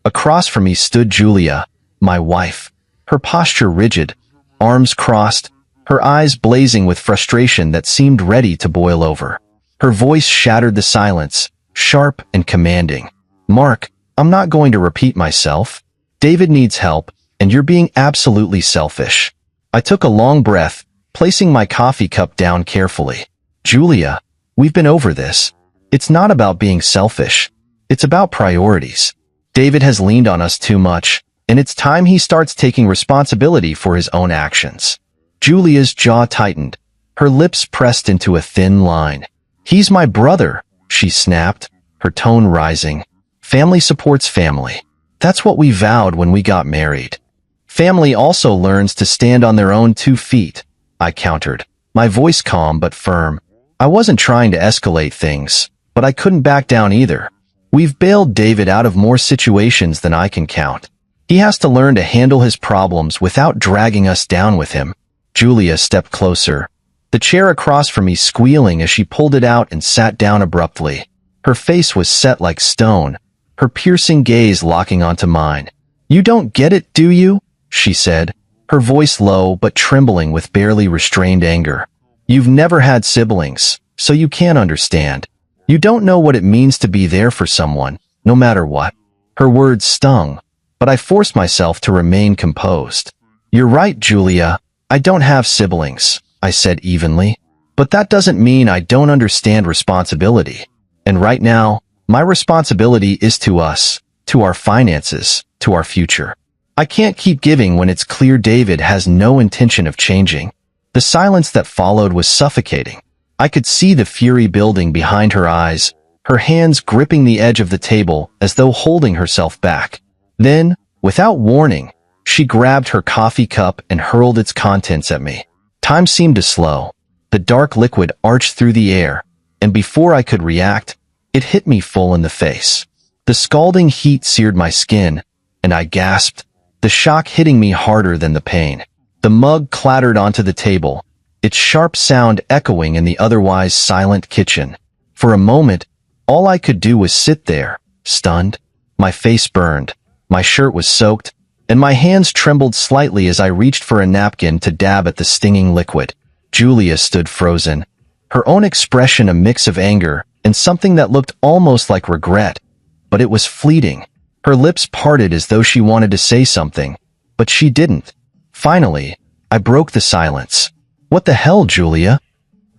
Across from me stood Julia, my wife, her posture rigid, arms crossed, her eyes blazing with frustration that seemed ready to boil over. Her voice shattered the silence, sharp and commanding. "Mark, I'm not going to repeat myself. David needs help, and you're being absolutely selfish." I took a long breath, placing my coffee cup down carefully. "Julia, we've been over this. It's not about being selfish. It's about priorities. David has leaned on us too much, and it's time he starts taking responsibility for his own actions." Julia's jaw tightened, her lips pressed into a thin line. "He's my brother," she snapped, her tone rising. "Family supports family. That's what we vowed when we got married. Family also learns to stand on their own 2 feet, I countered, my voice calm but firm. I wasn't trying to escalate things, but I couldn't back down either. We've bailed David out of more situations than I can count. He has to learn to handle his problems without dragging us down with him." Julia stepped closer, the chair across from me squealing as she pulled it out and sat down abruptly. Her face was set like stone, her piercing gaze locking onto mine. "You don't get it, do you?" she said, her voice low but trembling with barely restrained anger. "You've never had siblings, so you can't understand. You don't know what it means to be there for someone, no matter what." Her words stung, but I forced myself to remain composed. "You're right, Julia. I don't have siblings," I said evenly. "But that doesn't mean I don't understand responsibility. And right now, my responsibility is to us, to our finances, to our future. I can't keep giving when it's clear David has no intention of changing." The silence that followed was suffocating. I could see the fury building behind her eyes, her hands gripping the edge of the table as though holding herself back. Then, without warning, she grabbed her coffee cup and hurled its contents at me. Time seemed to slow. The dark liquid arched through the air, and before I could react, it hit me full in the face. The scalding heat seared my skin, and I gasped, the shock hitting me harder than the pain. The mug clattered onto the table, its sharp sound echoing in the otherwise silent kitchen. For a moment, all I could do was sit there, stunned. My face burned, my shirt was soaked, and my hands trembled slightly as I reached for a napkin to dab at the stinging liquid. Julia stood frozen, her own expression a mix of anger and something that looked almost like regret, but it was fleeting. Her lips parted as though she wanted to say something, but she didn't. Finally, I broke the silence. "What the hell, Julia?"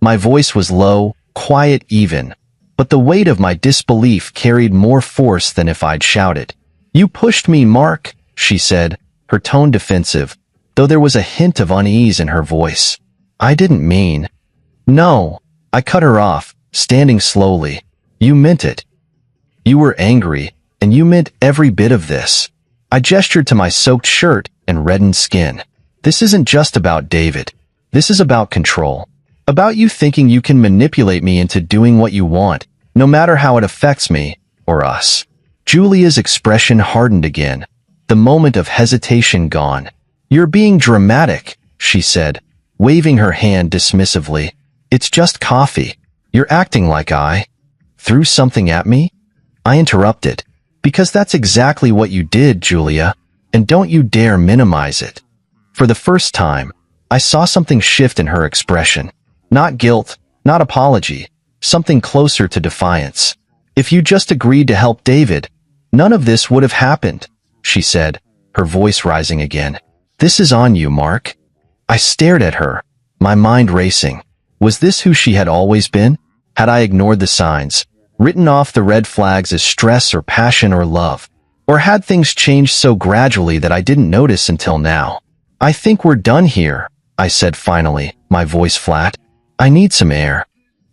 My voice was low, quiet even, but the weight of my disbelief carried more force than if I'd shouted. "You pushed me, Mark," she said, her tone defensive, though there was a hint of unease in her voice. "I didn't mean." "No," I cut her off, standing slowly. "You meant it. You were angry, and you meant every bit of this." I gestured to my soaked shirt and reddened skin. "This isn't just about David. This is about control. About you thinking you can manipulate me into doing what you want, no matter how it affects me, or us." Julia's expression hardened again, the moment of hesitation gone. "You're being dramatic," she said, waving her hand dismissively. "It's just coffee. You're acting like I threw something at me." I interrupted. "Because that's exactly what you did, Julia, and don't you dare minimize it." For the first time, I saw something shift in her expression. Not guilt, not apology, something closer to defiance. "If you just agreed to help David, none of this would have happened," she said, her voice rising again. "This is on you, Mark." I stared at her, my mind racing. Was this who she had always been? Had I ignored the signs, written off the red flags as stress or passion or love? Or had things changed so gradually that I didn't notice until now? "I think we're done here," I said finally, my voice flat. "I need some air."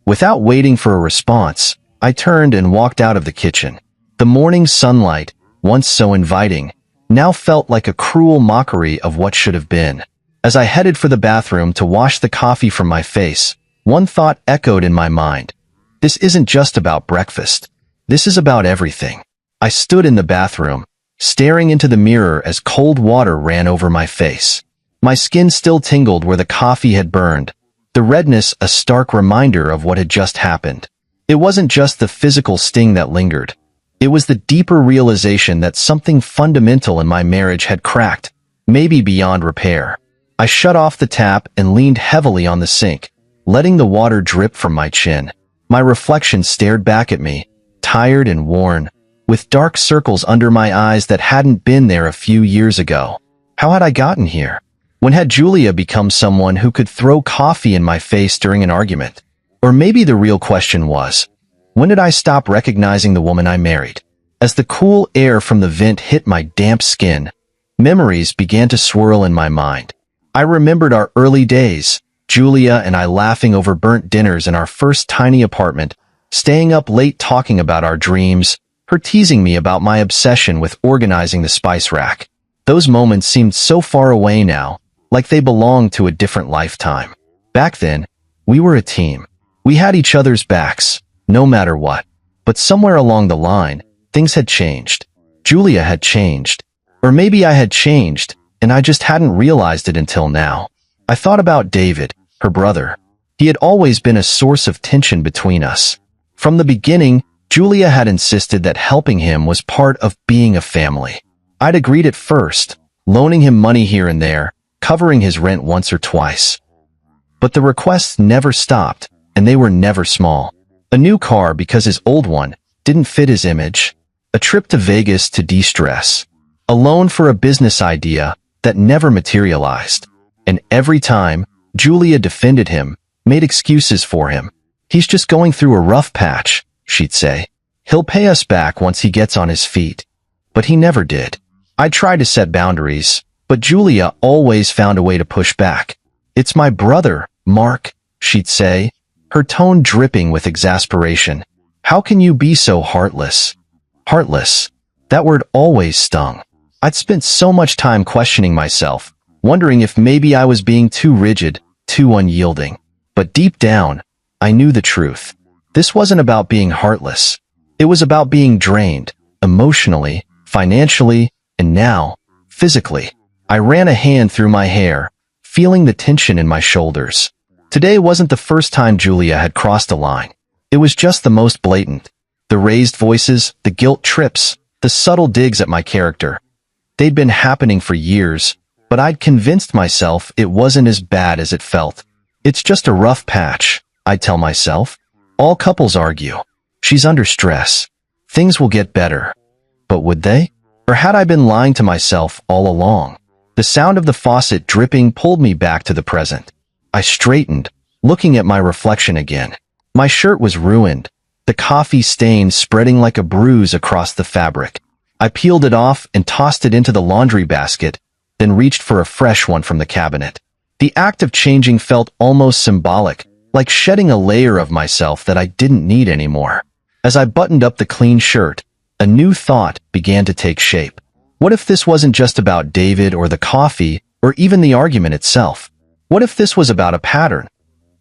Without waiting for a response, I turned and walked out of the kitchen. The morning sunlight, once so inviting, now felt like a cruel mockery of what should have been. As I headed for the bathroom to wash the coffee from my face, one thought echoed in my mind. This isn't just about breakfast. This is about everything. I stood in the bathroom, staring into the mirror as cold water ran over my face. My skin still tingled where the coffee had burned, the redness a stark reminder of what had just happened. It wasn't just the physical sting that lingered. It was the deeper realization that something fundamental in my marriage had cracked, maybe beyond repair. I shut off the tap and leaned heavily on the sink, letting the water drip from my chin. My reflection stared back at me, tired and worn, with dark circles under my eyes that hadn't been there a few years ago. How had I gotten here? When had Julia become someone who could throw coffee in my face during an argument? Or maybe the real question was, when did I stop recognizing the woman I married? As the cool air from the vent hit my damp skin, memories began to swirl in my mind. I remembered our early days, Julia and I laughing over burnt dinners in our first tiny apartment, staying up late talking about our dreams, her teasing me about my obsession with organizing the spice rack. Those moments seemed so far away now, like they belonged to a different lifetime. Back then, we were a team. We had each other's backs, no matter what. But somewhere along the line, things had changed. Julia had changed. Or maybe I had changed, and I just hadn't realized it until now. I thought about David, her brother. He had always been a source of tension between us. From the beginning, Julia had insisted that helping him was part of being a family. I'd agreed at first, loaning him money here and there, covering his rent once or twice. But the requests never stopped, and they were never small. A new car because his old one didn't fit his image, a trip to Vegas to de-stress, a loan for a business idea that never materialized. And every time, Julia defended him, made excuses for him. He's just going through a rough patch, she'd say. He'll pay us back once he gets on his feet. But he never did. I tried to set boundaries, but Julia always found a way to push back. It's my brother, Mark, she'd say, her tone dripping with exasperation. How can you be so heartless? Heartless. That word always stung. I'd spent so much time questioning myself, wondering if maybe I was being too rigid, too unyielding. But deep down, I knew the truth. This wasn't about being heartless. It was about being drained, emotionally, financially, and now, physically. I ran a hand through my hair, feeling the tension in my shoulders. Today wasn't the first time Julia had crossed a line. It was just the most blatant. The raised voices, the guilt trips, the subtle digs at my character. They'd been happening for years, but I'd convinced myself it wasn't as bad as it felt. It's just a rough patch, I'd tell myself. All couples argue. She's under stress. Things will get better. But would they? Or had I been lying to myself all along? The sound of the faucet dripping pulled me back to the present. I straightened, looking at my reflection again. My shirt was ruined, the coffee stain spreading like a bruise across the fabric. I peeled it off and tossed it into the laundry basket, then reached for a fresh one from the cabinet. The act of changing felt almost symbolic, like shedding a layer of myself that I didn't need anymore. As I buttoned up the clean shirt, a new thought began to take shape. What if this wasn't just about David or the coffee or even the argument itself? What if this was about a pattern?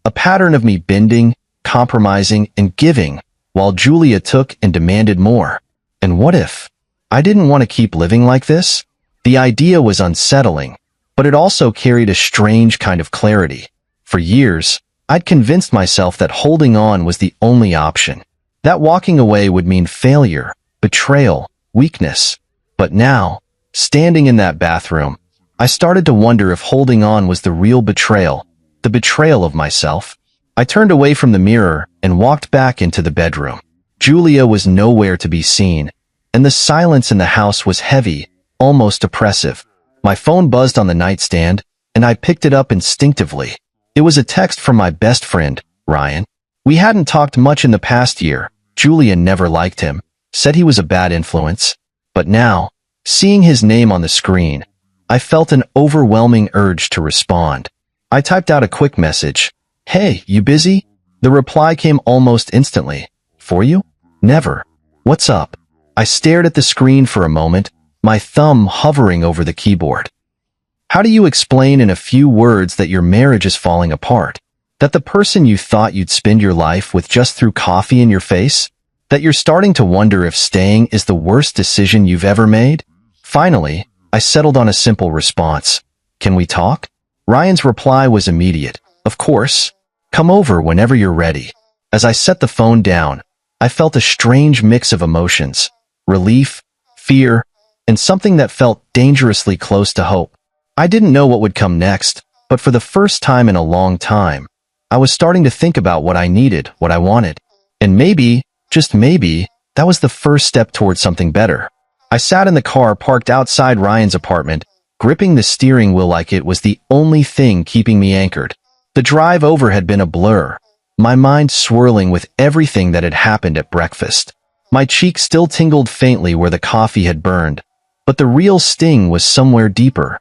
A pattern of me bending, compromising, and giving, while Julia took and demanded more. And what if I didn't want to keep living like this? The idea was unsettling, but it also carried a strange kind of clarity. For years, I'd convinced myself that holding on was the only option, that walking away would mean failure, betrayal, weakness. But now, standing in that bathroom, I started to wonder if holding on was the real betrayal, the betrayal of myself. I turned away from the mirror and walked back into the bedroom. Julia was nowhere to be seen, and the silence in the house was heavy, almost oppressive. My phone buzzed on the nightstand, and I picked it up instinctively. It was a text from my best friend, Ryan. We hadn't talked much in the past year. Julia never liked him, said he was a bad influence. But now, seeing his name on the screen, I felt an overwhelming urge to respond. I typed out a quick message. Hey, you busy? The reply came almost instantly. For you? Never. What's up? I stared at the screen for a moment, my thumb hovering over the keyboard. How do you explain in a few words that your marriage is falling apart? That the person you thought you'd spend your life with just threw coffee in your face? That you're starting to wonder if staying is the worst decision you've ever made? Finally, I settled on a simple response. Can we talk? Ryan's reply was immediate. Of course. Come over whenever you're ready. As I set the phone down, I felt a strange mix of emotions. relief, fear, and something that felt dangerously close to hope. I didn't know what would come next, but for the first time in a long time, I was starting to think about what I needed, what I wanted. And maybe, just maybe, that was the first step towards something better. I sat in the car parked outside Ryan's apartment, gripping the steering wheel like it was the only thing keeping me anchored. The drive over had been a blur, my mind swirling with everything that had happened at breakfast. My cheek still tingled faintly where the coffee had burned, but the real sting was somewhere deeper,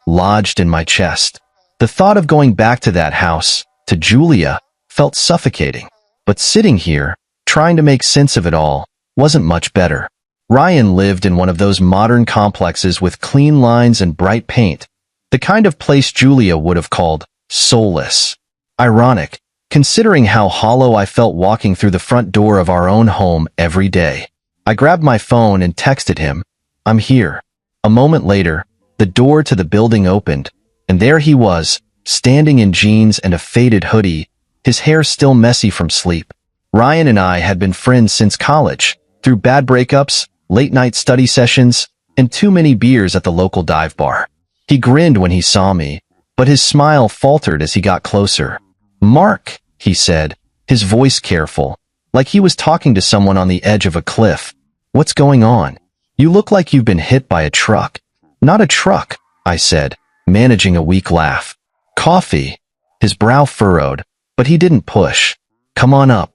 lodged in my chest. The thought of going back to that house, to Julia, felt suffocating. But sitting here, trying to make sense of it all, wasn't much better. Ryan lived in one of those modern complexes with clean lines and bright paint, the kind of place Julia would have called soulless. Ironic, considering how hollow I felt walking through the front door of our own home every day. I grabbed my phone and texted him, "I'm here." A moment later, the door to the building opened, and there he was, standing in jeans and a faded hoodie, his hair still messy from sleep. Ryan and I had been friends since college, through bad breakups, late-night study sessions, and too many beers at the local dive bar. He grinned when he saw me, but his smile faltered as he got closer. "Mark," he said, his voice careful, like he was talking to someone on the edge of a cliff. "What's going on? You look like you've been hit by a truck." "Not a truck," I said, managing a weak laugh. "Coffee." His brow furrowed, but he didn't push. "Come on up."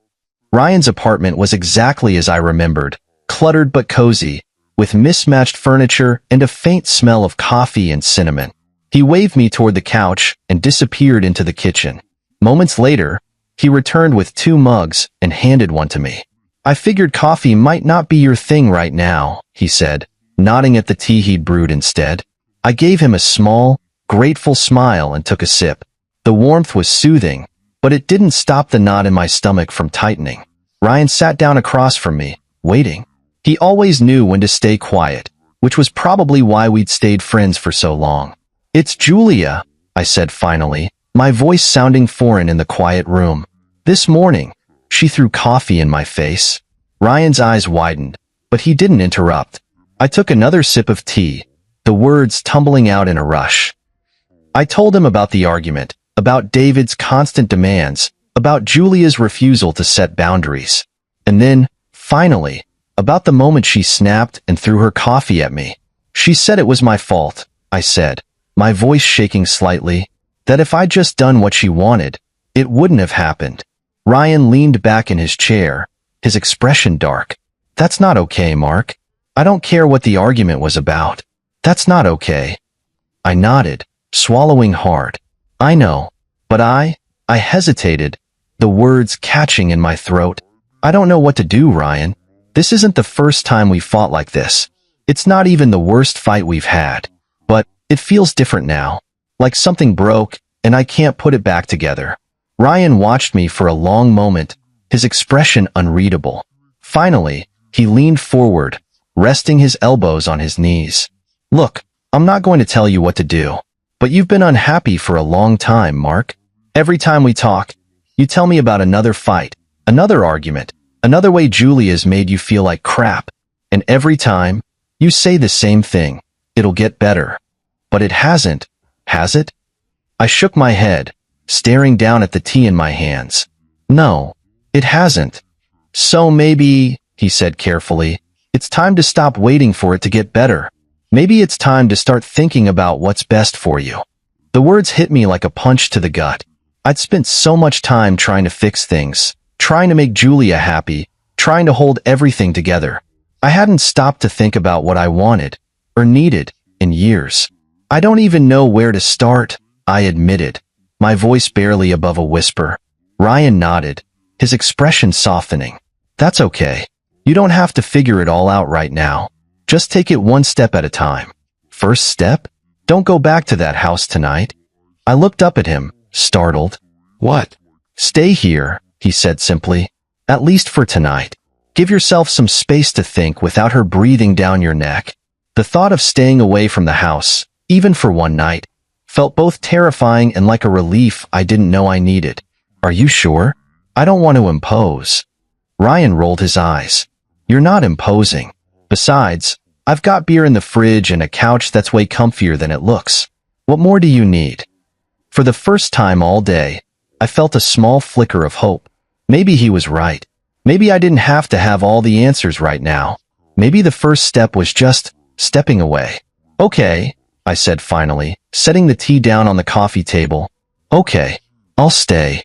Ryan's apartment was exactly as I remembered, cluttered but cozy, with mismatched furniture and a faint smell of coffee and cinnamon. He waved me toward the couch and disappeared into the kitchen. Moments later, he returned with 2 mugs and handed one to me. "I figured coffee might not be your thing right now," he said, nodding at the tea he'd brewed instead. I gave him a small, grateful smile and took a sip. The warmth was soothing, but it didn't stop the knot in my stomach from tightening. Ryan sat down across from me, waiting. He always knew when to stay quiet, which was probably why we'd stayed friends for so long. "It's Julia," I said finally, my voice sounding foreign in the quiet room. "This morning, she threw coffee in my face." Ryan's eyes widened, but he didn't interrupt. I took another sip of tea, the words tumbling out in a rush. I told him about the argument, about David's constant demands, about Julia's refusal to set boundaries. And then, finally, about the moment she snapped and threw her coffee at me. "She said it was my fault," I said, my voice shaking slightly, "that if I'd just done what she wanted, it wouldn't have happened." Ryan leaned back in his chair, his expression dark. "That's not okay, Mark. I don't care what the argument was about. That's not okay." I nodded, swallowing hard. "I know, but I hesitated, the words catching in my throat. "I don't know what to do, Ryan. This isn't the first time we fought like this. It's not even the worst fight we've had. But it feels different now, like something broke, and I can't put it back together." Ryan watched me for a long moment, his expression unreadable. Finally, he leaned forward, resting his elbows on his knees. "Look, I'm not going to tell you what to do, but you've been unhappy for a long time, Mark. Every time we talk, you tell me about another fight, another argument, another way Julia's made you feel like crap. And every time, you say the same thing, it'll get better. But it hasn't, has it?" I shook my head, staring down at the tea in my hands. "No, it hasn't." "So maybe," he said carefully, "it's time to stop waiting for it to get better. Maybe it's time to start thinking about what's best for you." The words hit me like a punch to the gut. I'd spent so much time trying to fix things, trying to make Julia happy, trying to hold everything together. I hadn't stopped to think about what I wanted, or needed, in years. "I don't even know where to start," I admitted, my voice barely above a whisper. Ryan nodded, his expression softening. "That's okay. You don't have to figure it all out right now. Just take it one step at a time." "First step? Don't go back to that house tonight." I looked up at him, startled. "What?" "Stay here," he said simply. "At least for tonight. Give yourself some space to think without her breathing down your neck." The thought of staying away from the house, even for one night, felt both terrifying and like a relief I didn't know I needed. "Are you sure? I don't want to impose." Ryan rolled his eyes. "You're not imposing. Besides, I've got beer in the fridge and a couch that's way comfier than it looks. What more do you need? For the first time all day, I felt a small flicker of hope. Maybe he was right. Maybe I didn't have to have all the answers right now. Maybe the first step was just stepping away. Okay, I said finally, setting the tea down on the coffee table. Okay, I'll stay.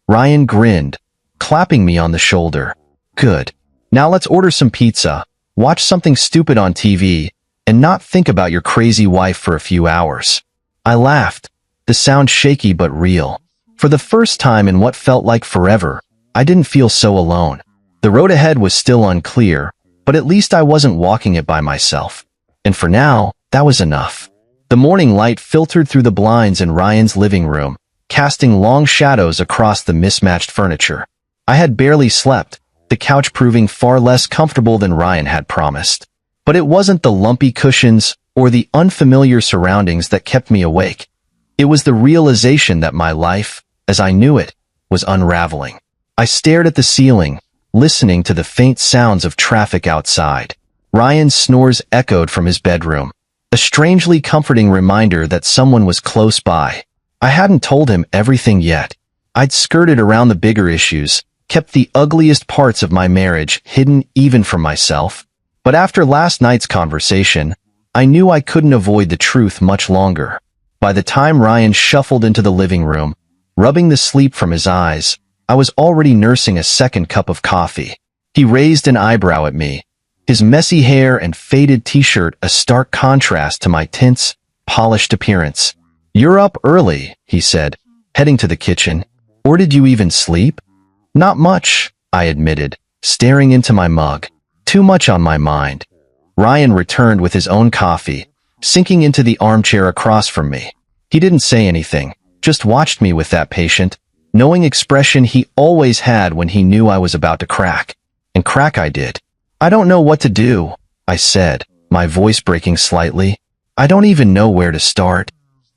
Ryan grinned, clapping me on the shoulder. Good. Now let's order some pizza, watch something stupid on TV, and not think about your crazy wife for a few hours. I laughed, the sound shaky but real. For the first time in what felt like forever, I didn't feel so alone. The road ahead was still unclear, but at least I wasn't walking it by myself. And for now, that was enough. The morning light filtered through the blinds in Ryan's living room, casting long shadows across the mismatched furniture. I had barely slept, the couch proving far less comfortable than Ryan had promised. But it wasn't the lumpy cushions or the unfamiliar surroundings that kept me awake. It was the realization that my life, as I knew it, was unraveling. I stared at the ceiling, listening to the faint sounds of traffic outside. Ryan's snores echoed from his bedroom, a strangely comforting reminder that someone was close by. I hadn't told him everything yet. I'd skirted around the bigger issues, kept the ugliest parts of my marriage hidden even from myself. But after last night's conversation, I knew I couldn't avoid the truth much longer. By the time Ryan shuffled into the living room, rubbing the sleep from his eyes, I was already nursing a second cup of coffee. He raised an eyebrow at me, his messy hair and faded t-shirt a stark contrast to my tense, polished appearance. "You're up early," he said, heading to the kitchen. "Or did you even sleep?" "Not much," I admitted, staring into my mug. "Too much on my mind." Ryan returned with his own coffee, sinking into the armchair across from me. He didn't say anything, just watched me with that patient, knowing expression he always had when he knew I was about to crack. And crack I did. "I don't know what to do," I said, my voice breaking slightly. "I don't even know where to start."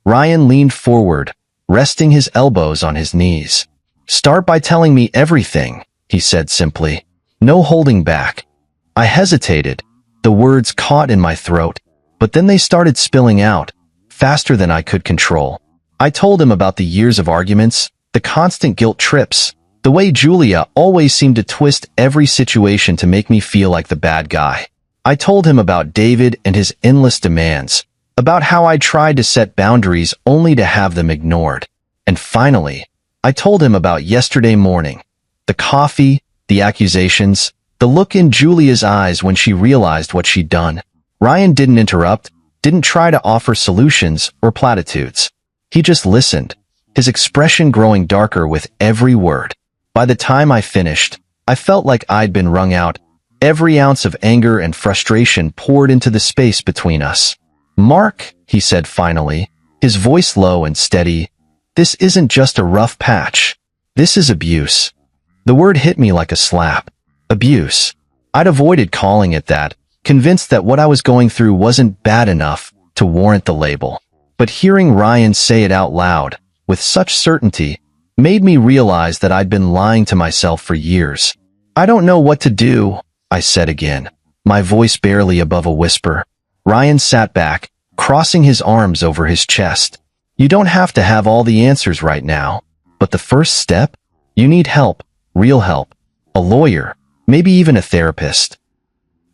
Ryan leaned forward, resting his elbows on his knees. "Start by telling me everything," he said simply. "No holding back." I hesitated, the words caught in my throat, but then they started spilling out, faster than I could control. I told him about the years of arguments, the constant guilt trips, the way Julia always seemed to twist every situation to make me feel like the bad guy. I told him about David and his endless demands, about how I tried to set boundaries only to have them ignored. And finally, I told him about yesterday morning, the coffee, the accusations, the look in Julia's eyes when she realized what she'd done. Ryan didn't interrupt, didn't try to offer solutions or platitudes. He just listened, his expression growing darker with every word. By the time I finished, I felt like I'd been wrung out. Every ounce of anger and frustration poured into the space between us. "Mark," he said finally, his voice low and steady, "this isn't just a rough patch. This is abuse." The word hit me like a slap. Abuse. I'd avoided calling it that, convinced that what I was going through wasn't bad enough to warrant the label. But hearing Ryan say it out loud, with such certainty, made me realize that I'd been lying to myself for years. "I don't know what to do," I said again, my voice barely above a whisper. Ryan sat back, crossing his arms over his chest. "You don't have to have all the answers right now, but the first step? You need help, real help. A lawyer, maybe even a therapist.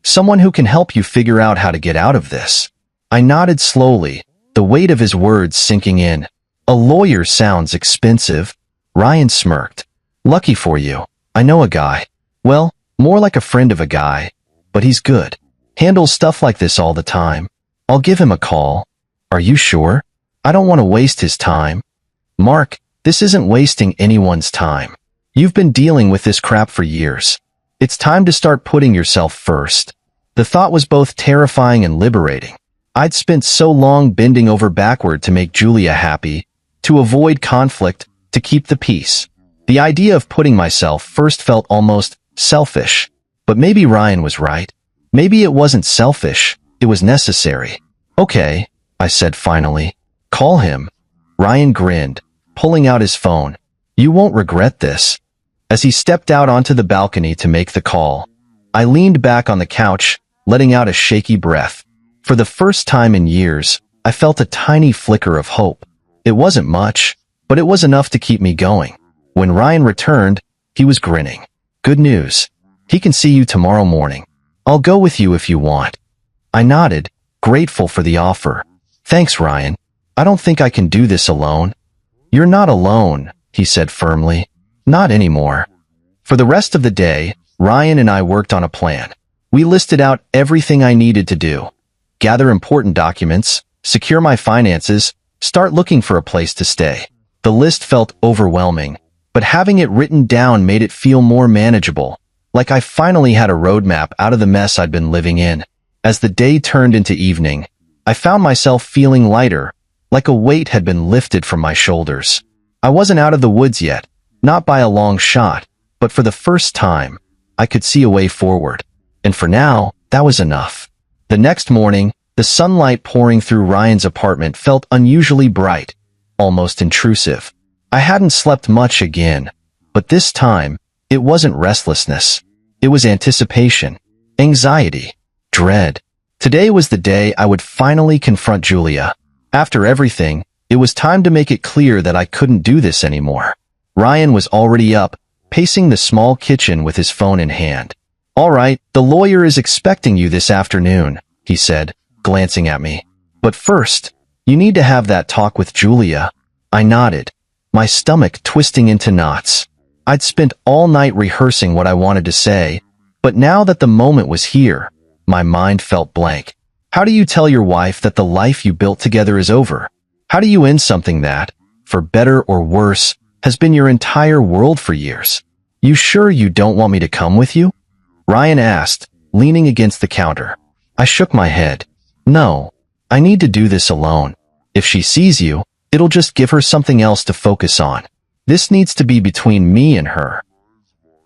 Someone who can help you figure out how to get out of this." I nodded slowly, the weight of his words sinking in. "A lawyer sounds expensive." Ryan smirked. "Lucky for you. I know a guy. Well, more like a friend of a guy. But he's good. Handles stuff like this all the time. I'll give him a call." "Are you sure? I don't want to waste his time." "Mark, this isn't wasting anyone's time. You've been dealing with this crap for years. It's time to start putting yourself first." The thought was both terrifying and liberating. I'd spent so long bending over backward to make Julia happy, to avoid conflict, to keep the peace. The idea of putting myself first felt almost selfish. But maybe Ryan was right. Maybe it wasn't selfish, it was necessary. "Okay," I said finally. "Call him." Ryan grinned, pulling out his phone. "You won't regret this." As he stepped out onto the balcony to make the call, I leaned back on the couch, letting out a shaky breath. For the first time in years, I felt a tiny flicker of hope. It wasn't much, but it was enough to keep me going. When Ryan returned, he was grinning. "Good news. He can see you tomorrow morning. I'll go with you if you want." I nodded, grateful for the offer. "Thanks, Ryan. I don't think I can do this alone." "You're not alone," he said firmly. "Not anymore." For the rest of the day, Ryan and I worked on a plan. We listed out everything I needed to do. Gather important documents, secure my finances, start looking for a place to stay. The list felt overwhelming, but having it written down made it feel more manageable, like I finally had a roadmap out of the mess I'd been living in. As the day turned into evening, I found myself feeling lighter, like a weight had been lifted from my shoulders. I wasn't out of the woods yet, not by a long shot, but for the first time, I could see a way forward. And for now, that was enough. The next morning, the sunlight pouring through Ryan's apartment felt unusually bright, almost intrusive. I hadn't slept much again, but this time, it wasn't restlessness. It was anticipation, anxiety, dread. Today was the day I would finally confront Julia. After everything, it was time to make it clear that I couldn't do this anymore. Ryan was already up, pacing the small kitchen with his phone in hand. "All right, the lawyer is expecting you this afternoon," he said, glancing at me. "But first, you need to have that talk with Julia." I nodded, my stomach twisting into knots. I'd spent all night rehearsing what I wanted to say, but now that the moment was here, my mind felt blank. How do you tell your wife that the life you built together is over? How do you end something that, for better or worse, has been your entire world for years? "You sure you don't want me to come with you?" Ryan asked, leaning against the counter. I shook my head. "No, I need to do this alone. If she sees you, it'll just give her something else to focus on. This needs to be between me and her."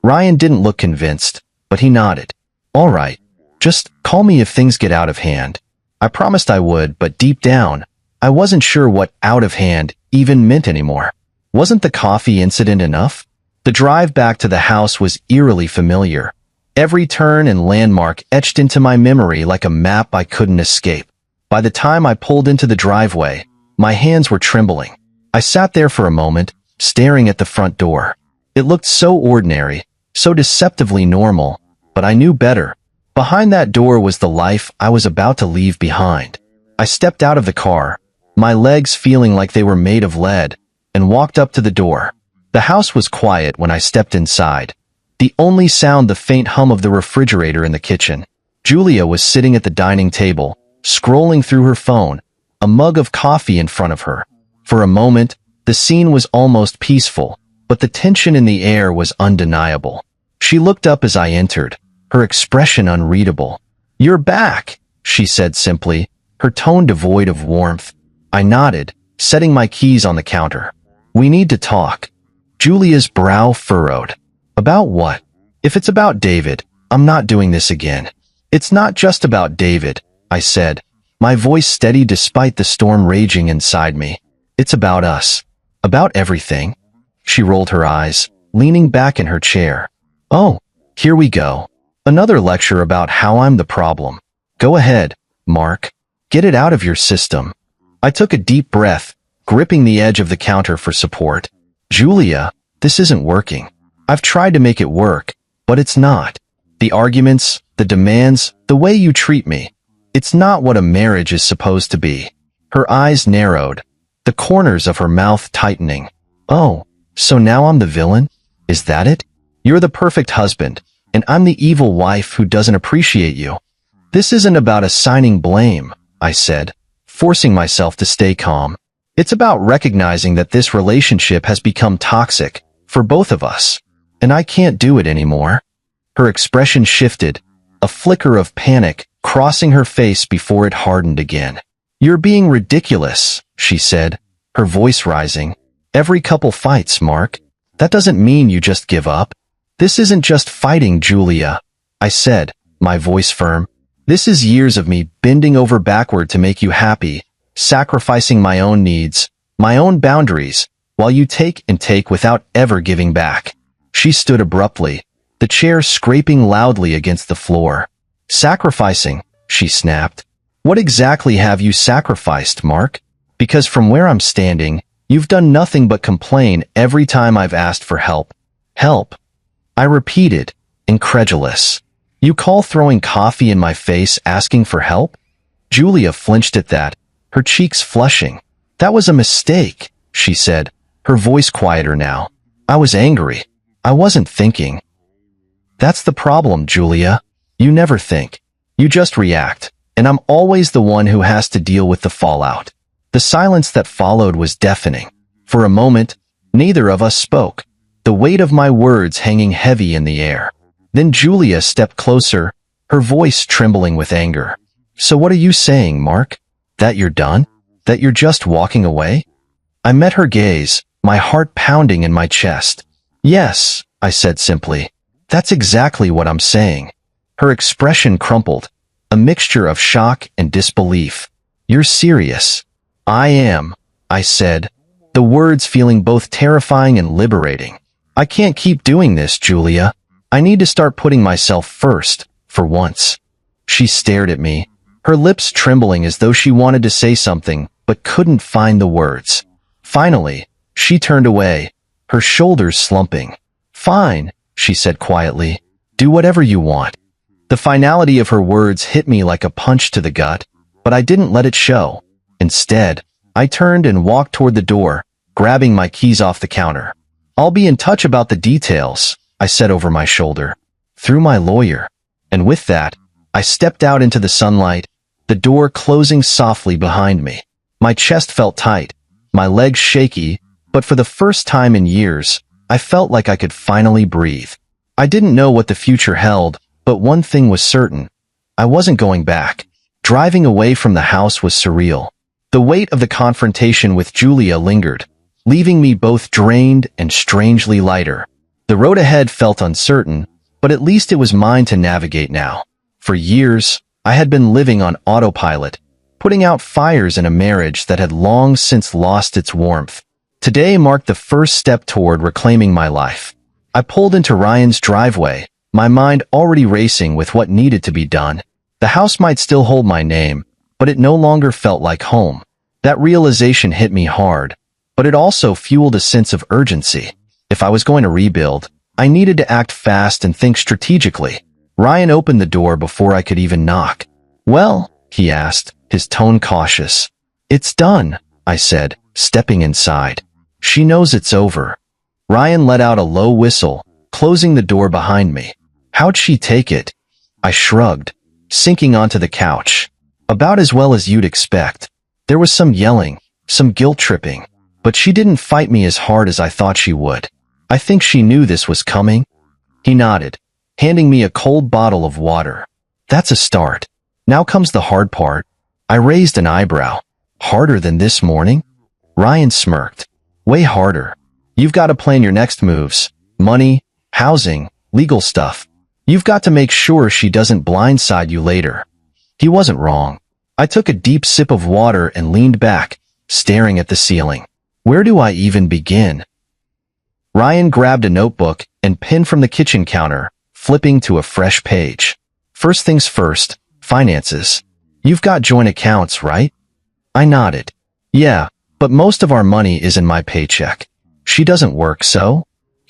Ryan didn't look convinced, but he nodded. "All right, just call me if things get out of hand." I promised I would, but deep down, I wasn't sure what out of hand even meant anymore. Wasn't the coffee incident enough? The drive back to the house was eerily familiar. Every turn and landmark etched into my memory like a map I couldn't escape. By the time I pulled into the driveway, my hands were trembling. I sat there for a moment, staring at the front door. It looked so ordinary, so deceptively normal, but I knew better. Behind that door was the life I was about to leave behind. I stepped out of the car, my legs feeling like they were made of lead, and walked up to the door. The house was quiet when I stepped inside. The only sound the faint hum of the refrigerator in the kitchen. Julia was sitting at the dining table, scrolling through her phone, a mug of coffee in front of her. For a moment, the scene was almost peaceful, but the tension in the air was undeniable. She looked up as I entered, her expression unreadable. "You're back," she said simply, her tone devoid of warmth. I nodded, setting my keys on the counter. "We need to talk." Julia's brow furrowed. "About what?" "If it's about David, I'm not doing this again." "It's not just about David," I said, my voice steady despite the storm raging inside me. "It's about us. About everything." She rolled her eyes, leaning back in her chair. "Oh, here we go. Another lecture about how I'm the problem. Go ahead, Mark. Get it out of your system." I took a deep breath, gripping the edge of the counter for support. "Julia, this isn't working. I've tried to make it work, but it's not. The arguments, the demands, the way you treat me. It's not what a marriage is supposed to be." Her eyes narrowed, the corners of her mouth tightening. "Oh, so now I'm the villain? Is that it? You're the perfect husband, and I'm the evil wife who doesn't appreciate you." "This isn't about assigning blame," I said, forcing myself to stay calm. "It's about recognizing that this relationship has become toxic, for both of us, and I can't do it anymore." Her expression shifted, a flicker of panic crossing her face before it hardened again. "You're being ridiculous," she said, her voice rising. "Every couple fights, Mark. That doesn't mean you just give up." "This isn't just fighting, Julia," I said, my voice firm. "This is years of me bending over backward to make you happy, sacrificing my own needs, my own boundaries, while you take and take without ever giving back." She stood abruptly, the chair scraping loudly against the floor. Sacrificing, she snapped. What exactly have you sacrificed, Mark? Because from where I'm standing, you've done nothing but complain every time I've asked for help. Help? I repeated, incredulous. You call throwing coffee in my face asking for help? Julia flinched at that, her cheeks flushing. That was a mistake, she said, her voice quieter now. I was angry. I wasn't thinking. That's the problem, Julia. You never think. You just react, and I'm always the one who has to deal with the fallout. The silence that followed was deafening. For a moment, neither of us spoke, the weight of my words hanging heavy in the air. Then Julia stepped closer, her voice trembling with anger. So what are you saying, Mark? That you're done? That you're just walking away? I met her gaze, my heart pounding in my chest. Yes, I said simply. That's exactly what I'm saying. Her expression crumpled, a mixture of shock and disbelief. You're serious? I am, I said, the words feeling both terrifying and liberating. I can't keep doing this, Julia. I need to start putting myself first, for once. She stared at me, her lips trembling as though she wanted to say something, but couldn't find the words. Finally, she turned away, her shoulders slumping. Fine, she said quietly. Do whatever you want. The finality of her words hit me like a punch to the gut, but I didn't let it show. Instead, I turned and walked toward the door, grabbing my keys off the counter. I'll be in touch about the details, I said over my shoulder. Through my lawyer. And with that, I stepped out into the sunlight, the door closing softly behind me. My chest felt tight, my legs shaky, but for the first time in years, I felt like I could finally breathe. I didn't know what the future held, but one thing was certain. I wasn't going back. Driving away from the house was surreal. The weight of the confrontation with Julia lingered, leaving me both drained and strangely lighter. The road ahead felt uncertain, but at least it was mine to navigate now. For years, I had been living on autopilot, putting out fires in a marriage that had long since lost its warmth. Today marked the first step toward reclaiming my life. I pulled into Ryan's driveway, my mind already racing with what needed to be done. The house might still hold my name, but it no longer felt like home. That realization hit me hard, but it also fueled a sense of urgency. If I was going to rebuild, I needed to act fast and think strategically. Ryan opened the door before I could even knock. Well, he asked, his tone cautious. It's done, I said, stepping inside. She knows it's over. Ryan let out a low whistle, closing the door behind me. How'd she take it? I shrugged, sinking onto the couch. About as well as you'd expect. There was some yelling, some guilt-tripping, but she didn't fight me as hard as I thought she would. I think she knew this was coming. He nodded, handing me a cold bottle of water. That's a start. Now comes the hard part. I raised an eyebrow. Harder than this morning? Ryan smirked. Way harder. You've got to plan your next moves. Money, housing, legal stuff. You've got to make sure she doesn't blindside you later. He wasn't wrong. I took a deep sip of water and leaned back, staring at the ceiling. Where do I even begin? Ryan grabbed a notebook and pen from the kitchen counter, flipping to a fresh page. First things first, finances. You've got joint accounts, right? I nodded. Yeah, but most of our money is in my paycheck. She doesn't work, so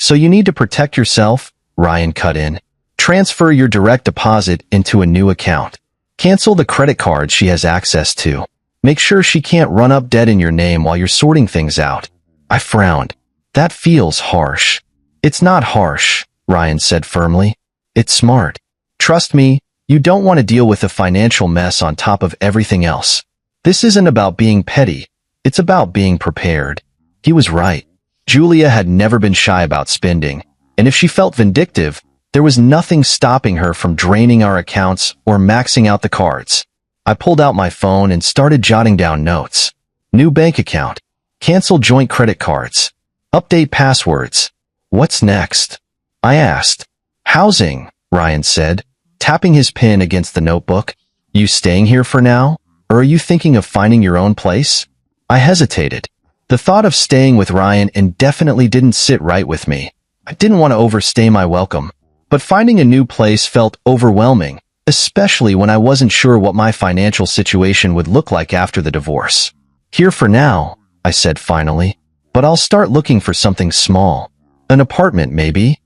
you need to protect yourself, Ryan cut in. Transfer your direct deposit into a new account. Cancel the credit card she has access to. Make sure she can't run up debt in your name while you're sorting things out. I frowned. That feels harsh. It's not harsh, Ryan said firmly. It's smart. Trust me, you don't want to deal with a financial mess on top of everything else. This isn't about being petty. It's about being prepared. He was right. Julia had never been shy about spending, and if she felt vindictive, there was nothing stopping her from draining our accounts or maxing out the cards. I pulled out my phone and started jotting down notes. New bank account. Cancel joint credit cards. Update passwords. What's next? I asked. Housing, Ryan said, tapping his pen against the notebook. You staying here for now, or are you thinking of finding your own place? I hesitated. The thought of staying with Ryan indefinitely didn't sit right with me. I didn't want to overstay my welcome, but finding a new place felt overwhelming, especially when I wasn't sure what my financial situation would look like after the divorce. Here for now, I said finally, but I'll start looking for something small. An apartment, maybe?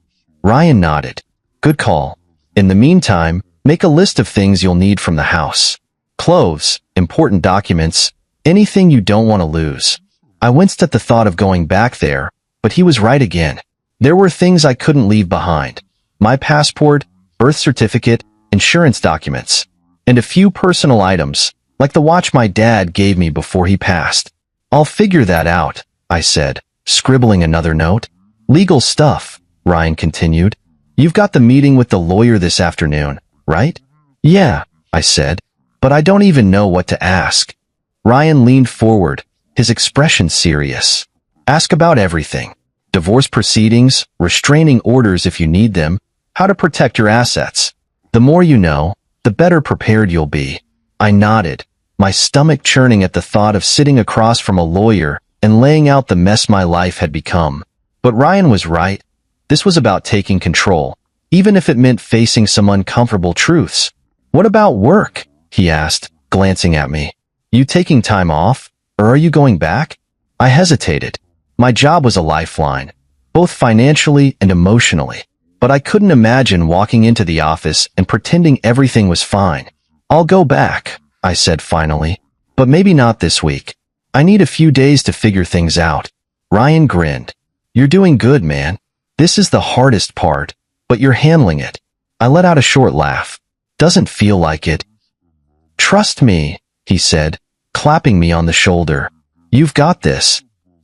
Ryan nodded. Good call. In the meantime, make a list of things you'll need from the house. Clothes, important documents, anything you don't want to lose. I winced at the thought of going back there, but he was right again. There were things I couldn't leave behind. My passport, birth certificate, insurance documents, and a few personal items, like the watch my dad gave me before he passed. I'll figure that out, I said, scribbling another note. Legal stuff, Ryan continued. You've got the meeting with the lawyer this afternoon, right? Yeah, I said, but I don't even know what to ask. Ryan leaned forward, his expression serious. Ask about everything. Divorce proceedings, restraining orders if you need them, how to protect your assets. The more you know, the better prepared you'll be. I nodded, my stomach churning at the thought of sitting across from a lawyer and laying out the mess my life had become. But Ryan was right. This was about taking control, even if it meant facing some uncomfortable truths. What about work? He asked, glancing at me. You taking time off, or are you going back? I hesitated. My job was a lifeline, both financially and emotionally, but I couldn't imagine walking into the office and pretending everything was fine. I'll go back, I said finally, but maybe not this week. I need a few days to figure things out. Ryan grinned. You're doing good, man. This is the hardest part, but you're handling it. I let out a short laugh. Doesn't feel like it. Trust me, he said, clapping me on the shoulder. You've got this.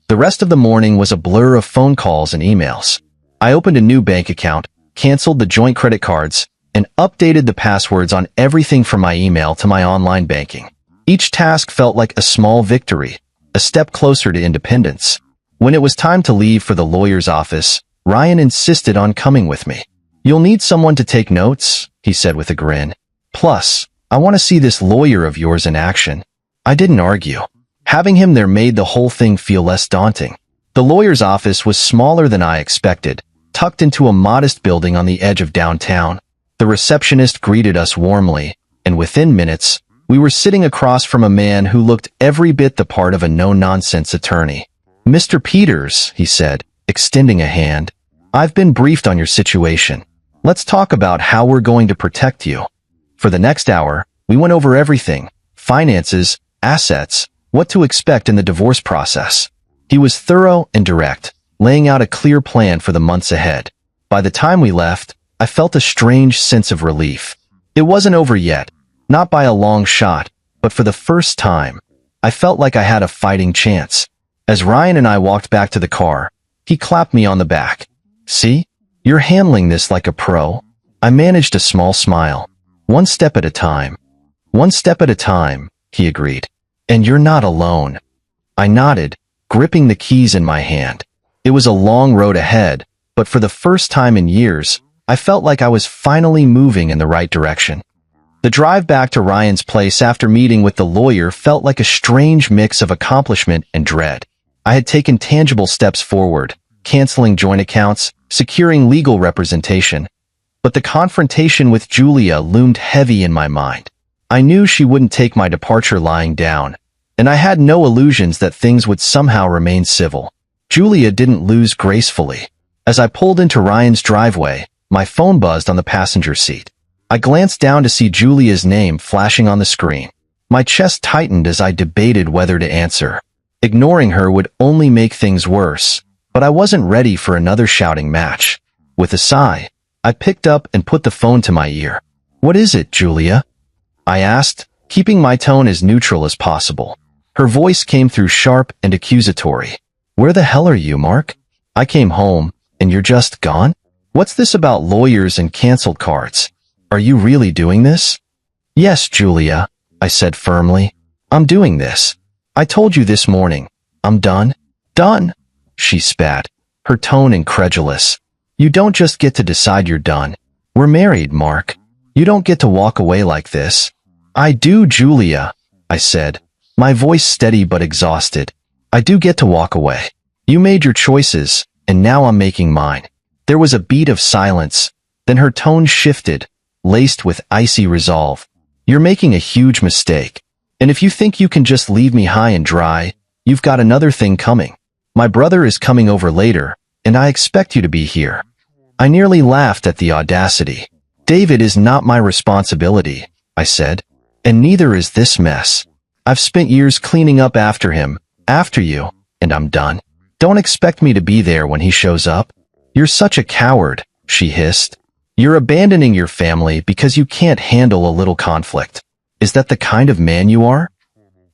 The rest of the morning was a blur of phone calls and emails. I opened a new bank account, canceled the joint credit cards, and updated the passwords on everything from my email to my online banking. Each task felt like a small victory, a step closer to independence. When it was time to leave for the lawyer's office, Ryan insisted on coming with me. You'll need someone to take notes, he said with a grin. Plus, I want to see this lawyer of yours in action. I didn't argue. Having him there made the whole thing feel less daunting. The lawyer's office was smaller than I expected, tucked into a modest building on the edge of downtown. The receptionist greeted us warmly, and within minutes, we were sitting across from a man who looked every bit the part of a no-nonsense attorney. Mr. Peters, he said, extending a hand, I've been briefed on your situation. Let's talk about how we're going to protect you. For the next hour, we went over everything, finances, assets, what to expect in the divorce process. He was thorough and direct, laying out a clear plan for the months ahead. By the time we left, I felt a strange sense of relief. It wasn't over yet, not by a long shot, but for the first time, I felt like I had a fighting chance. As Ryan and I walked back to the car, he clapped me on the back. See? You're handling this like a pro. I managed a small smile. One step at a time. One step at a time, he agreed. And you're not alone. I nodded, gripping the keys in my hand. It was a long road ahead, but for the first time in years, I felt like I was finally moving in the right direction. The drive back to Ryan's place after meeting with the lawyer felt like a strange mix of accomplishment and dread. I had taken tangible steps forward, canceling joint accounts, securing legal representation, but the confrontation with Julia loomed heavy in my mind. I knew she wouldn't take my departure lying down, and I had no illusions that things would somehow remain civil. Julia didn't lose gracefully. As I pulled into Ryan's driveway, my phone buzzed on the passenger seat. I glanced down to see Julia's name flashing on the screen. My chest tightened as I debated whether to answer. Ignoring her would only make things worse, but I wasn't ready for another shouting match. With a sigh, I picked up and put the phone to my ear. What is it, Julia? I asked, keeping my tone as neutral as possible. Her voice came through sharp and accusatory. Where the hell are you, Mark? I came home, and you're just gone? What's this about lawyers and canceled cards? Are you really doing this? Yes, Julia, I said firmly. I'm doing this. I told you this morning. I'm done. Done? She spat, her tone incredulous. You don't just get to decide you're done. We're married, Mark. You don't get to walk away like this. I do, Julia, I said, my voice steady but exhausted. I do get to walk away. You made your choices, and now I'm making mine. There was a beat of silence, then her tone shifted, laced with icy resolve. "You're making a huge mistake. And if you think you can just leave me high and dry, you've got another thing coming. My brother is coming over later, and I expect you to be here." I nearly laughed at the audacity. "David is not my responsibility," I said, "and neither is this mess. I've spent years cleaning up after him, after you, and I'm done. Don't expect me to be there when he shows up." "You're such a coward," she hissed. "You're abandoning your family because you can't handle a little conflict. Is that the kind of man you are?"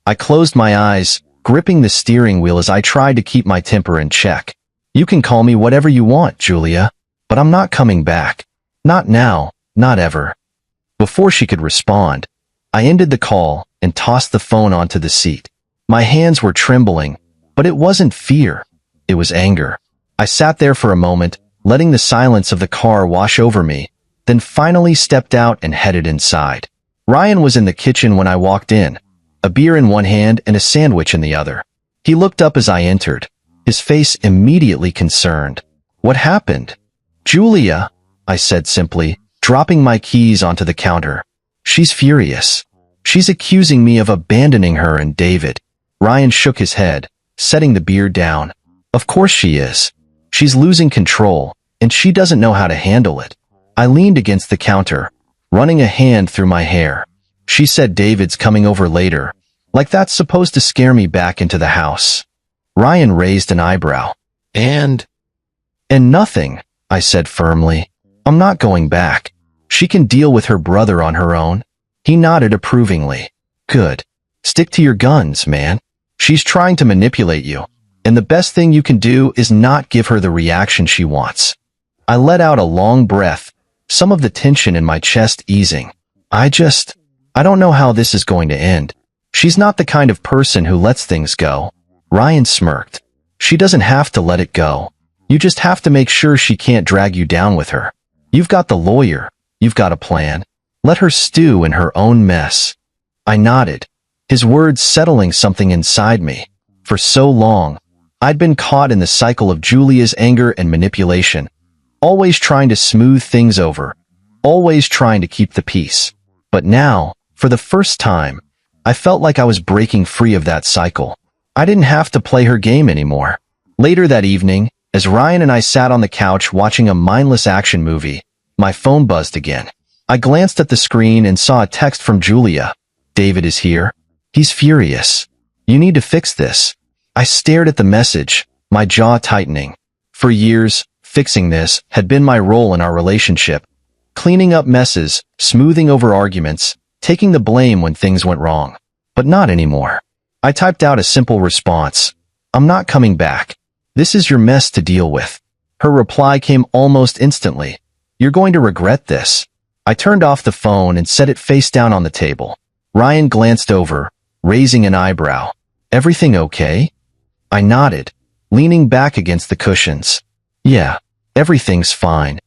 I closed my eyes, gripping the steering wheel as I tried to keep my temper in check. "You can call me whatever you want, Julia, but I'm not coming back. Not now, not ever." Before she could respond, I ended the call and tossed the phone onto the seat. My hands were trembling, but it wasn't fear. It was anger. I sat there for a moment, letting the silence of the car wash over me, then finally stepped out and headed inside. Ryan was in the kitchen when I walked in, a beer in one hand and a sandwich in the other. He looked up as I entered, his face immediately concerned. "What happened?" "Julia," I said simply, dropping my keys onto the counter. "She's furious. She's accusing me of abandoning her and David." Ryan shook his head, setting the beer down. "Of course she is. She's losing control, and she doesn't know how to handle it." I leaned against the counter, running a hand through my hair. "She said David's coming over later. Like that's supposed to scare me back into the house." Ryan raised an eyebrow. And nothing," I said firmly. "I'm not going back. She can deal with her brother on her own." He nodded approvingly. "Good. Stick to your guns, man. She's trying to manipulate you, and the best thing you can do is not give her the reaction she wants." I let out a long breath, some of the tension in my chest easing. I don't know how this is going to end. She's not the kind of person who lets things go." Ryan smirked. "She doesn't have to let it go. You just have to make sure she can't drag you down with her. You've got the lawyer. You've got a plan. Let her stew in her own mess." I nodded, his words settling something inside me. For so long, I'd been caught in the cycle of Julia's anger and manipulation, always trying to smooth things over, always trying to keep the peace. But now, for the first time, I felt like I was breaking free of that cycle. I didn't have to play her game anymore. Later that evening, as Ryan and I sat on the couch watching a mindless action movie, my phone buzzed again. I glanced at the screen and saw a text from Julia. "David is here. He's furious. You need to fix this." I stared at the message, my jaw tightening. For years, fixing this had been my role in our relationship. Cleaning up messes, smoothing over arguments, taking the blame when things went wrong. But not anymore. I typed out a simple response. "I'm not coming back. This is your mess to deal with." Her reply came almost instantly. "You're going to regret this." I turned off the phone and set it face down on the table. Ryan glanced over, raising an eyebrow. "Everything okay?" I nodded, leaning back against the cushions. "Yeah, everything's fine."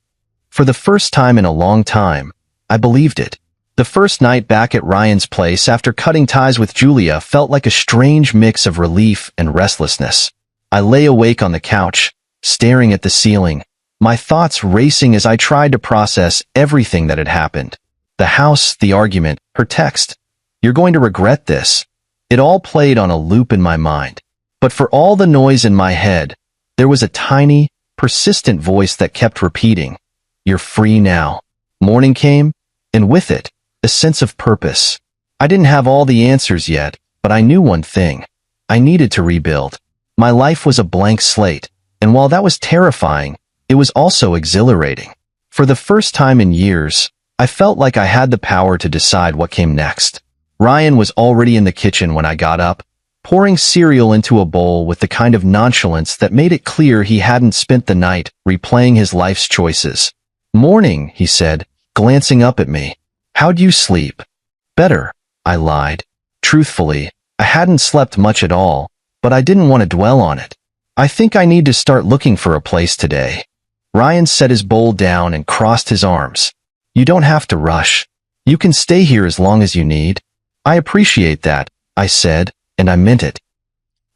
For the first time in a long time, I believed it. The first night back at Ryan's place after cutting ties with Julia felt like a strange mix of relief and restlessness. I lay awake on the couch, staring at the ceiling, my thoughts racing as I tried to process everything that had happened. The house, the argument, her text. "You're going to regret this." It all played on a loop in my mind. But for all the noise in my head, there was a tiny, persistent voice that kept repeating, "You're free now." Morning came, and with it, a sense of purpose. I didn't have all the answers yet, but I knew one thing. I needed to rebuild. My life was a blank slate, and while that was terrifying, it was also exhilarating. For the first time in years, I felt like I had the power to decide what came next. Ryan was already in the kitchen when I got up, pouring cereal into a bowl with the kind of nonchalance that made it clear he hadn't spent the night replaying his life's choices. "Morning," he said, glancing up at me. "How'd you sleep?" "Better," I lied. Truthfully, I hadn't slept much at all, but I didn't want to dwell on it. "I think I need to start looking for a place today." Ryan set his bowl down and crossed his arms. "You don't have to rush. You can stay here as long as you need." "I appreciate that," I said, and I meant it.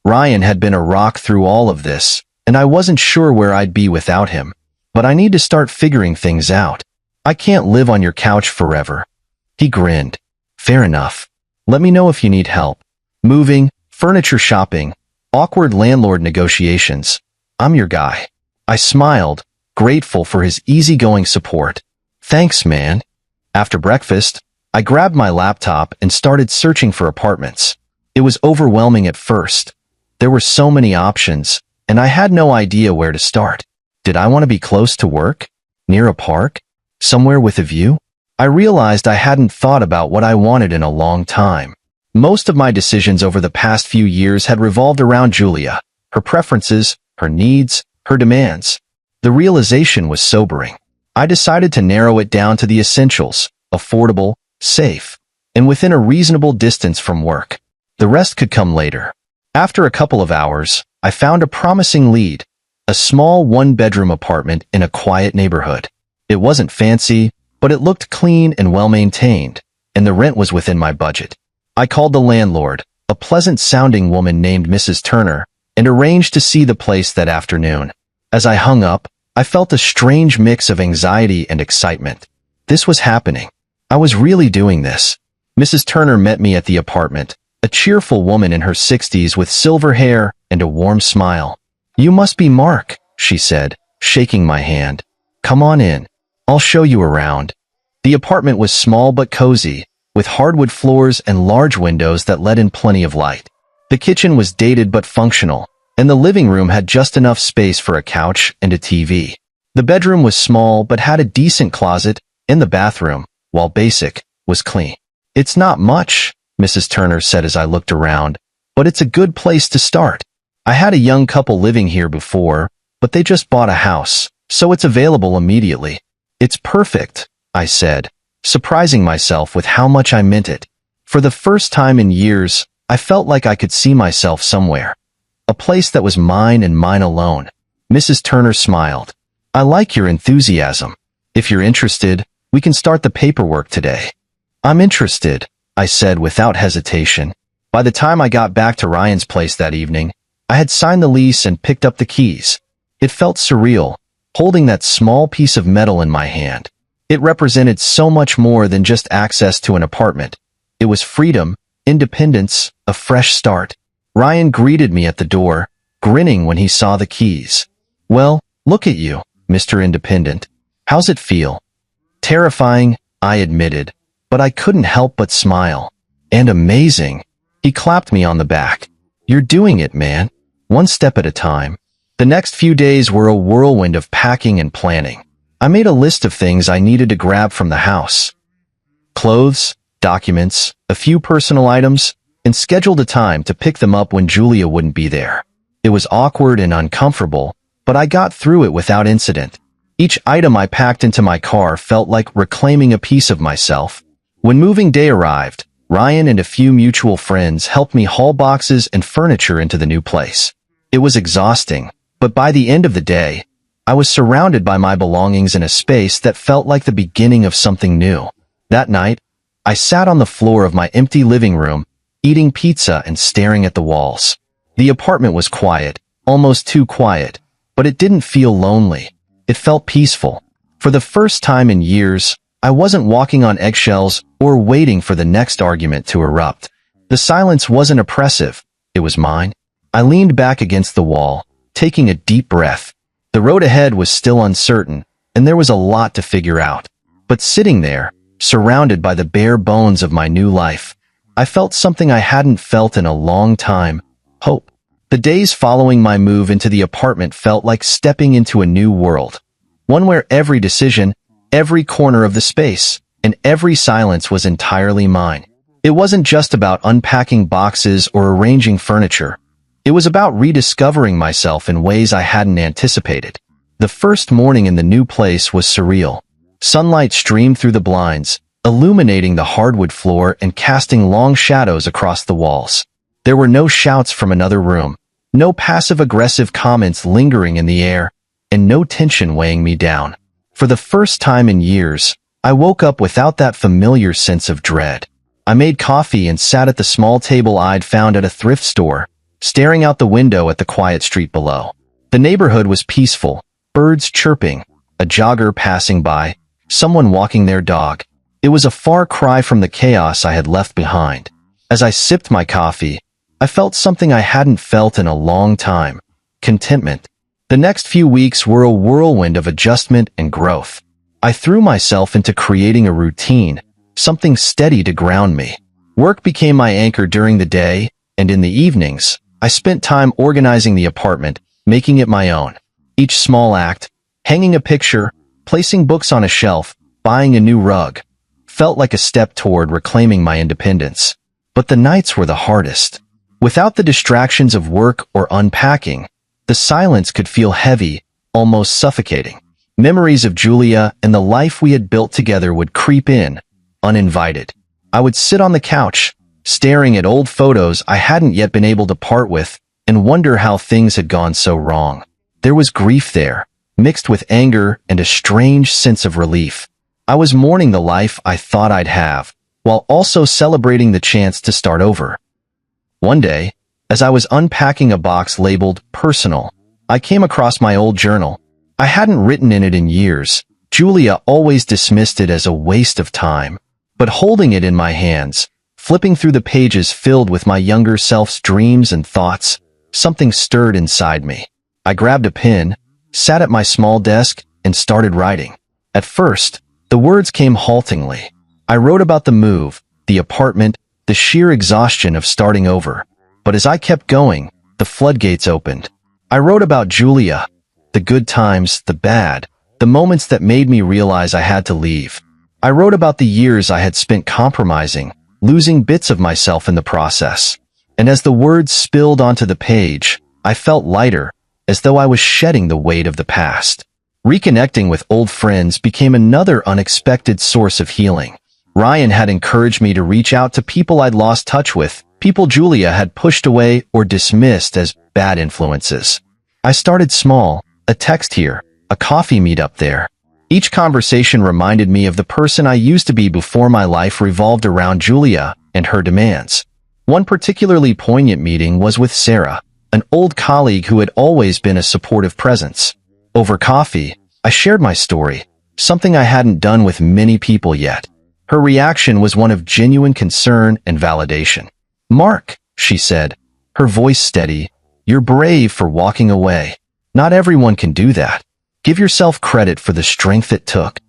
Ryan had been a rock through all of this, and I wasn't sure where I'd be without him. But I need to start figuring things out. I can't live on your couch forever. He grinned. Fair enough. Let me know if you need help. Moving, furniture shopping, awkward landlord negotiations. I'm your guy. I smiled, grateful for his easygoing support. Thanks, man. After breakfast, I grabbed my laptop and started searching for apartments. It was overwhelming at first. There were so many options, and I had no idea where to start. Did I want to be close to work? Near a park? Somewhere with a view? I realized I hadn't thought about what I wanted in a long time. Most of my decisions over the past few years had revolved around Julia, her preferences, her needs, her demands. The realization was sobering. I decided to narrow it down to the essentials: affordable, safe, and within a reasonable distance from work. The rest could come later. After a couple of hours, I found a promising lead: a small one-bedroom apartment in a quiet neighborhood. It wasn't fancy, but it looked clean and well-maintained, and the rent was within my budget. I called the landlord, a pleasant-sounding woman named Mrs. Turner, and arranged to see the place that afternoon. As I hung up, I felt a strange mix of anxiety and excitement. This was happening. I was really doing this. Mrs. Turner met me at the apartment, a cheerful woman in her 60s with silver hair and a warm smile. "You must be Mark," she said, shaking my hand. "Come on in. I'll show you around." The apartment was small but cozy, with hardwood floors and large windows that let in plenty of light. The kitchen was dated but functional, and the living room had just enough space for a couch and a TV. The bedroom was small but had a decent closet, and the bathroom, while basic, was clean. "It's not much," Mrs. Turner said as I looked around, "but it's a good place to start. I had a young couple living here before, but they just bought a house, so it's available immediately." "It's perfect," I said, surprising myself with how much I meant it. For the first time in years, I felt like I could see myself somewhere. A place that was mine and mine alone. Mrs. Turner smiled. "I like your enthusiasm. If you're interested, we can start the paperwork today." "I'm interested," I said without hesitation. By the time I got back to Ryan's place that evening, I had signed the lease and picked up the keys. It felt surreal, holding that small piece of metal in my hand. It represented so much more than just access to an apartment. It was freedom, independence, a fresh start. Ryan greeted me at the door, grinning when he saw the keys. "Well, look at you, Mr. Independent. How's it feel?" "Terrifying," I admitted, but I couldn't help but smile. "And amazing." He clapped me on the back. "You're doing it, man. One step at a time." The next few days were a whirlwind of packing and planning. I made a list of things I needed to grab from the house: clothes, documents, a few personal items, and scheduled a time to pick them up when Julia wouldn't be there. It was awkward and uncomfortable, but I got through it without incident. Each item I packed into my car felt like reclaiming a piece of myself. When moving day arrived, Ryan and a few mutual friends helped me haul boxes and furniture into the new place. It was exhausting, but by the end of the day, I was surrounded by my belongings in a space that felt like the beginning of something new. That night, I sat on the floor of my empty living room, eating pizza and staring at the walls. The apartment was quiet, almost too quiet, but it didn't feel lonely. It felt peaceful. For the first time in years, I wasn't walking on eggshells or waiting for the next argument to erupt. The silence wasn't oppressive. It was mine. I leaned back against the wall, taking a deep breath. The road ahead was still uncertain, and there was a lot to figure out. But sitting there, surrounded by the bare bones of my new life, I felt something I hadn't felt in a long time: hope. The days following my move into the apartment felt like stepping into a new world. One where every decision, every corner of the space, and every silence was entirely mine. It wasn't just about unpacking boxes or arranging furniture. It was about rediscovering myself in ways I hadn't anticipated. The first morning in the new place was surreal. Sunlight streamed through the blinds, illuminating the hardwood floor and casting long shadows across the walls. There were no shouts from another room, no passive-aggressive comments lingering in the air, and no tension weighing me down. For the first time in years, I woke up without that familiar sense of dread. I made coffee and sat at the small table I'd found at a thrift store, staring out the window at the quiet street below. The neighborhood was peaceful, birds chirping, a jogger passing by, someone walking their dog. It was a far cry from the chaos I had left behind. As I sipped my coffee, I felt something I hadn't felt in a long time: contentment. The next few weeks were a whirlwind of adjustment and growth. I threw myself into creating a routine, something steady to ground me. Work became my anchor during the day, and in the evenings, I spent time organizing the apartment, making it my own. Each small act, hanging a picture, placing books on a shelf, buying a new rug, felt like a step toward reclaiming my independence. But the nights were the hardest. Without the distractions of work or unpacking, the silence could feel heavy, almost suffocating. Memories of Julia and the life we had built together would creep in, uninvited. I would sit on the couch, staring at old photos I hadn't yet been able to part with, and wonder how things had gone so wrong. There was grief there, mixed with anger and a strange sense of relief. I was mourning the life I thought I'd have, while also celebrating the chance to start over. One day, as I was unpacking a box labeled "Personal," I came across my old journal. I hadn't written in it in years. Julia always dismissed it as a waste of time. But holding it in my hands, flipping through the pages filled with my younger self's dreams and thoughts, something stirred inside me. I grabbed a pen, sat at my small desk, and started writing. At first, the words came haltingly. I wrote about the move, the apartment, the sheer exhaustion of starting over. But as I kept going, the floodgates opened. I wrote about Julia, the good times, the bad, the moments that made me realize I had to leave. I wrote about the years I had spent compromising, losing bits of myself in the process. And as the words spilled onto the page, I felt lighter, as though I was shedding the weight of the past. Reconnecting with old friends became another unexpected source of healing. Ryan had encouraged me to reach out to people I'd lost touch with, people Julia had pushed away or dismissed as bad influences. I started small, a text here, a coffee meetup there. Each conversation reminded me of the person I used to be before my life revolved around Julia and her demands. One particularly poignant meeting was with Sarah, an old colleague who had always been a supportive presence. Over coffee, I shared my story, something I hadn't done with many people yet. Her reaction was one of genuine concern and validation. "Mark," she said, her voice steady, "you're brave for walking away. Not everyone can do that. Give yourself credit for the strength it took."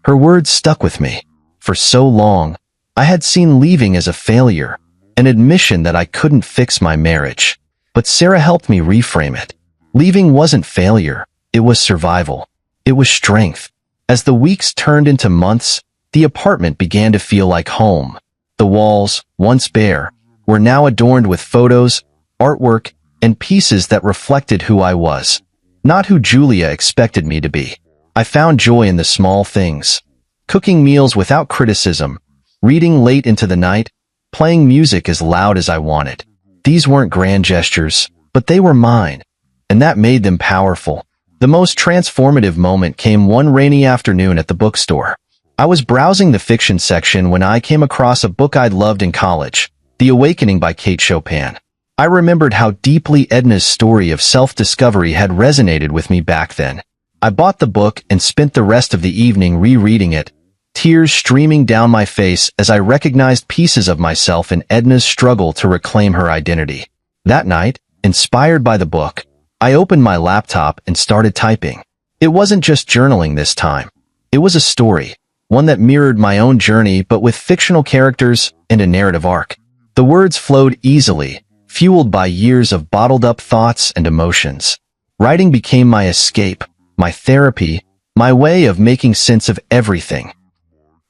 Her words stuck with me. For so long, I had seen leaving as a failure, an admission that I couldn't fix my marriage. But Sarah helped me reframe it. Leaving wasn't failure, it was survival. It was strength. As the weeks turned into months, the apartment began to feel like home. The walls, once bare, were now adorned with photos, artwork, and pieces that reflected who I was. Not who Julia expected me to be. I found joy in the small things. Cooking meals without criticism, reading late into the night, playing music as loud as I wanted. These weren't grand gestures, but they were mine, and that made them powerful. The most transformative moment came one rainy afternoon at the bookstore. I was browsing the fiction section when I came across a book I'd loved in college, The Awakening by Kate Chopin. I remembered how deeply Edna's story of self-discovery had resonated with me back then. I bought the book and spent the rest of the evening rereading it, tears streaming down my face as I recognized pieces of myself in Edna's struggle to reclaim her identity. That night, inspired by the book, I opened my laptop and started typing. It wasn't just journaling this time. It was a story, one that mirrored my own journey but with fictional characters and a narrative arc. The words flowed easily, fueled by years of bottled-up thoughts and emotions. Writing became my escape, my therapy, my way of making sense of everything.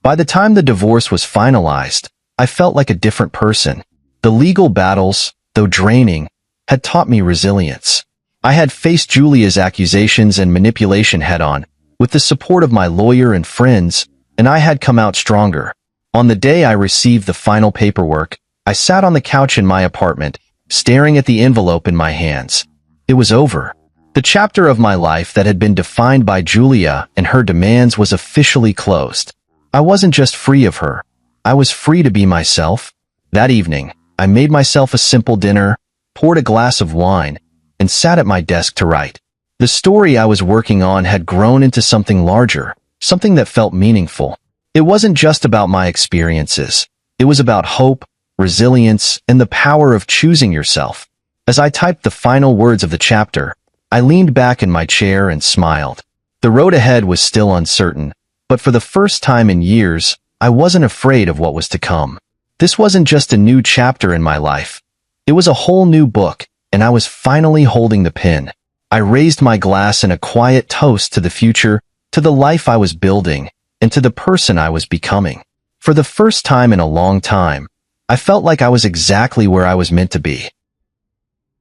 By the time the divorce was finalized, I felt like a different person. The legal battles, though draining, had taught me resilience. I had faced Julia's accusations and manipulation head-on, with the support of my lawyer and friends, and I had come out stronger. On the day I received the final paperwork, I sat on the couch in my apartment, staring at the envelope in my hands. It was over. The chapter of my life that had been defined by Julia and her demands was officially closed. I wasn't just free of her. I was free to be myself. That evening, I made myself a simple dinner, poured a glass of wine, and sat at my desk to write. The story I was working on had grown into something larger, something that felt meaningful. It wasn't just about my experiences. It was about hope, resilience, and the power of choosing yourself. As I typed the final words of the chapter, I leaned back in my chair and smiled. The road ahead was still uncertain, but for the first time in years, I wasn't afraid of what was to come. This wasn't just a new chapter in my life. It was a whole new book, and I was finally holding the pen. I raised my glass in a quiet toast to the future, to the life I was building, and to the person I was becoming. For the first time in a long time, I felt like I was exactly where I was meant to be.